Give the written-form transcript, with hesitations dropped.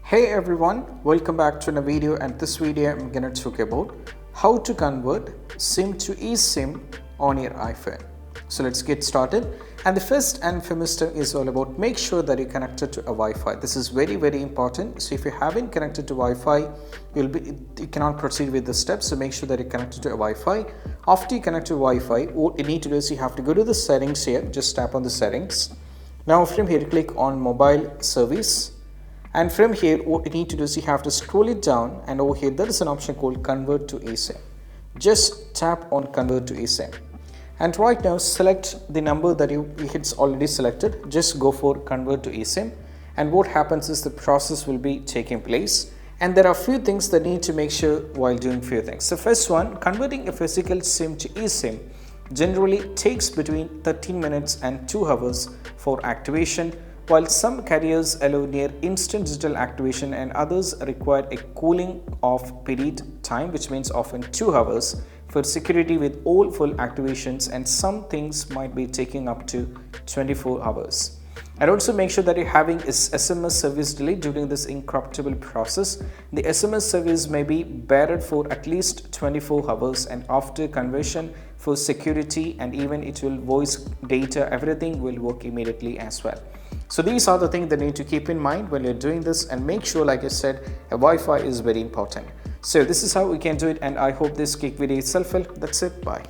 Hey everyone, welcome back to another video, and this video I'm gonna talk about how to convert SIM to eSIM on your iPhone. So let's get started. And the first and foremost thing is all about make sure that you're connected to a Wi-Fi. This is very important. So if you haven't connected to Wi-Fi, you cannot proceed with the steps. So make sure that you're connected to a Wi-Fi. After you connect to Wi-Fi, what you need to do is you have to go to the settings here. Just tap on the settings. Now from here, click on mobile service. And from here, what you need to do is you have to scroll it down, and over here there is an option called convert to eSIM. Just tap on convert to eSIM. And right now select the number that it's already selected. Just go for convert to eSIM. And what happens is the process will be taking place. And there are a few things that need to make sure while doing few things. So first one, converting a physical SIM to eSIM generally takes between 13 minutes and 2 hours for activation, while some carriers allow near instant digital activation and others require a cooling off period time, which means often 2 hours for security with all full activations, and some things might be taking up to 24 hours. And also make sure that you're having SMS service delay during this encryptable process. The SMS service may be barred for at least 24 hours, and after conversion for security, and even it will voice data, everything will work immediately as well. So these are the things that you need to keep in mind when you're doing this, and make sure, like I said, a Wi-Fi is very important. So this is how we can do it, and I hope this quick video is helpful. That's it. Bye.